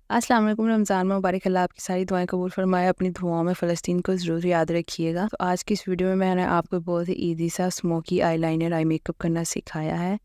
अस्सलाम वालेकुम। रमज़ान मुबारक। अल्लाह आपकी सारी दुआएं कबूल फरमाए। अपनी दुआओं में फ़लस्तीन को ज़रूर याद रखिएगा। तो आज की इस वीडियो में मैंने आपको बहुत ही ईज़ी सा स्मोकी आईलाइनर आई मेकअप करना सिखाया है।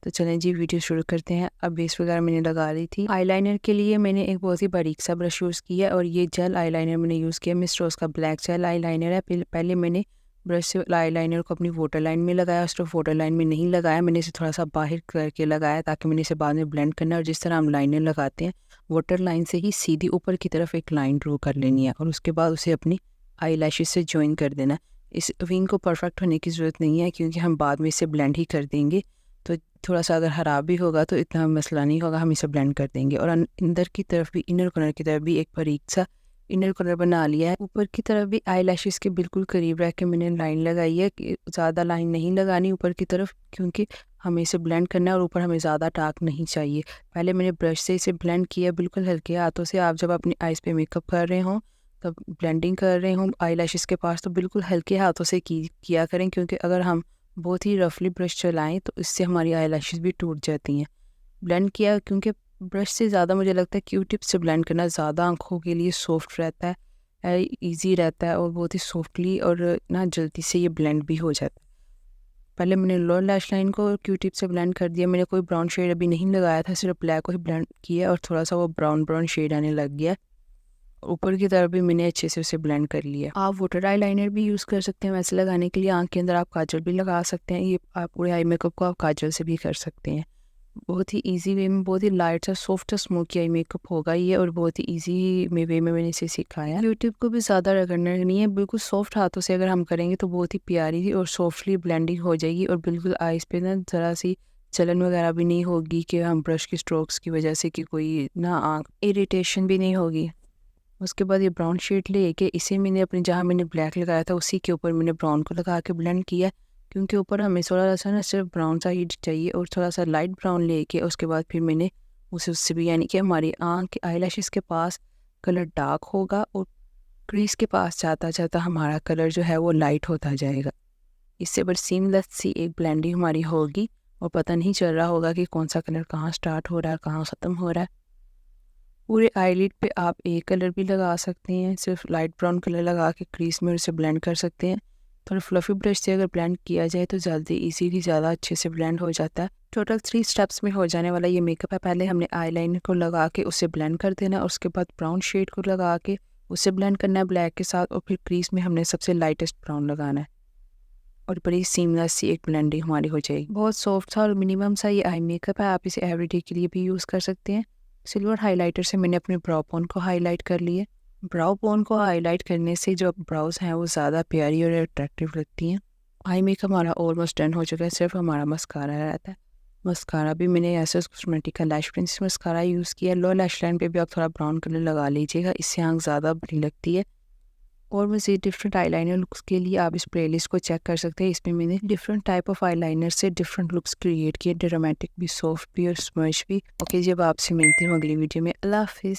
तो चलें जी वीडियो शुरू करते हैं। अब बेस वगैरह मैंने लगा ली थी। आईलाइनर के लिए मैंने एक बहुत ही बारीक सा ब्रश यूज़ किया और ये जेल आईलाइनर मैंने यूज़ किया। मिस रोज़ का ब्लैक जेल आईलाइनर है। पहले मैंने ब्रश से आईलाइनर को अपनी वाटर लाइन में लगाया, सिर्फ वाटर लाइन में नहीं लगाया, मैंने इसे थोड़ा सा बाहर करके लगाया ताकि मैंने इसे बाद में ब्लेंड करना है। और जिस तरह हम लाइनर लगाते हैं वाटर लाइन से ही सीधी ऊपर की तरफ एक लाइन ड्रॉ कर लेनी है और उसके बाद उसे अपनी आई लैशेज़ से जॉइन कर देना है। इस विंग को परफेक्ट होने की ज़रूरत नहीं है क्योंकि हम बाद में इसे ब्लेंड ही कर देंगे। तो थोड़ा सा अगर ख़राब भी होगा तो इतना मसला नहीं होगा, हम इसे ब्लेंड कर देंगे। और अंदर की तरफ भी, इनर कॉर्नर की तरफ भी एक बारीक सा इनर कॉर्नर बना लिया है। ऊपर की तरफ भी आई लैशेज़ के बिल्कुल करीब रह के मैंने लाइन लगाई है कि ज़्यादा लाइन नहीं लगानी ऊपर की तरफ क्योंकि हमें इसे ब्लेंड करना है और ऊपर हमें ज़्यादा डार्क नहीं चाहिए। पहले मैंने ब्रश से इसे ब्लेंड किया बिल्कुल हल्के हाथों से। आप जब अपनी आइज़ पे मेकअप कर रहे हों, तब ब्लेंडिंग कर रहे हों आई लैशेज़ के पास, तो बिल्कुल हल्के हाथों से किया करें क्योंकि अगर हम बहुत ही रफली ब्रश चलाएं तो इससे हमारी आई लैशेज़ भी टूट जाती हैं। ब्लेंड किया क्योंकि ब्रश से ज़्यादा मुझे लगता है क्यू टिप से ब्लेंड करना ज़्यादा आँखों के लिए सॉफ्ट रहता है, ईज़ी रहता है और बहुत ही सॉफ्टली और ना जल्दी से ये ब्लेंड भी हो जाता है। पहले मैंने लोअर लैश लाइन को क्यू टिप से ब्लेंड कर दिया। मैंने कोई ब्राउन शेड अभी नहीं लगाया था, सिर्फ ब्लैक को ही ब्लेंड किया और थोड़ा सा वो ब्राउन ब्राउन शेड आने लग गया। ऊपर की तरफ भी मैंने अच्छे से उसे ब्लेंड कर लिया। आप वाटर आई लाइनर भी यूज़ कर सकते हैं वैसे लगाने के लिए। आँख के अंदर आप काजल भी लगा सकते हैं। ये आप पूरे आई मेकअप को आप काजल से भी कर सकते हैं। बहुत ही इजी वे में, बहुत ही लाइट सा सॉफ्ट सा स्मोकी आई मेकअप होगा ये और बहुत ही इजी वे में मैंने इसे सिखाया। यूट्यूब को भी ज़्यादा रगड़ना नहीं है, बिल्कुल सॉफ्ट हाथों से अगर हम करेंगे तो बहुत ही प्यारी और सॉफ्टली ब्लेंडिंग हो जाएगी और बिल्कुल आइज़ पे ना ज़रा सी चलन वगैरह भी नहीं होगी कि हम ब्रश की स्ट्रोक्स की वजह से कि कोई ना आँख इरिटेशन भी नहीं होगी। उसके बाद ये ब्राउन शेड लेके इसे मैंने अपने जहाँ मैंने ब्लैक लगाया था उसी के ऊपर मैंने ब्राउन को लगा के ब्लेंड किया क्योंकि ऊपर हमें थोड़ा सा ना सिर्फ ब्राउन सा ही चाहिए और थोड़ा सा लाइट ब्राउन लेके उसके बाद फिर मैंने उसे उससे भी यानी कि हमारी आँख के आई लैशेज़ के पास कलर डार्क होगा और क्रीज के पास जाता जाता हमारा कलर जो है वो लाइट होता जाएगा। इससे बड़ी सीमलेस सी एक ब्लेंडिंग हमारी होगी और पता नहीं चल रहा होगा कि कौन सा कलर कहाँ स्टार्ट हो रहा है कहाँ ख़त्म हो रहा है। पूरे आईलिड पे आप एक कलर भी लगा सकते हैं, सिर्फ लाइट ब्राउन कलर लगा के क्रीज में उसे ब्लेंड कर सकते हैं। थोड़ा फ्लफी ब्रश से अगर ब्लेंड किया जाए तो जल्दी इजीली ज़्यादा अच्छे से ब्लेंड हो जाता है। टोटल 3 स्टेप्स में हो जाने वाला ये मेकअप है। पहले हमने आईलाइनर को लगा के उसे ब्लेंड कर देना और उसके बाद ब्राउन शेड को लगा के उसे ब्लेंड करना है ब्लैक के साथ और फिर क्रीज में हमने सबसे लाइटेस्ट ब्राउन लगाना है और बड़ी सीमलेस सी एक ब्लेंडिंग हमारी हो जाएगी। बहुत सॉफ्ट सा और मिनिमम सा ये आई मेकअप है। आप इसे एवरीडे के लिए भी यूज़ कर सकते हैं। सिल्वर हाइलाइटर से मैंने अपने ब्राउ बोन को हाईलाइट कर लिए। ब्राउ बोन को हाईलाइट करने से जो ब्राउज हैं वो ज़्यादा प्यारी और अट्रैक्टिव लगती हैं। आई मेकअप हमारा ऑलमोस्ट डन हो चुका है, सिर्फ हमारा मस्कारा रहता है। मस्कारा भी मैंने एसेस कॉस्मेटिक का लैश प्रिंस मस्कारा यूज़ किया। लो लैश लाइन पे भी आप थोड़ा ब्राउन कलर लगा लीजिएगा, इससे आँख ज़्यादा बड़ी लगती है। और मज़ीद डिफरेंट आईलाइनर लुक्स के लिए आप इस प्लेलिस्ट को चेक कर सकते हैं। इसमें मैंने डिफरेंट टाइप ऑफ आईलाइनर से डिफरेंट लुक्स क्रिएट किए, ड्रामेटिक भी, सॉफ्ट भी और स्मर्श भी। ओके जी, अब आपसे मिलती हूँ अगली वीडियो में। अल्लाह हाफिज़।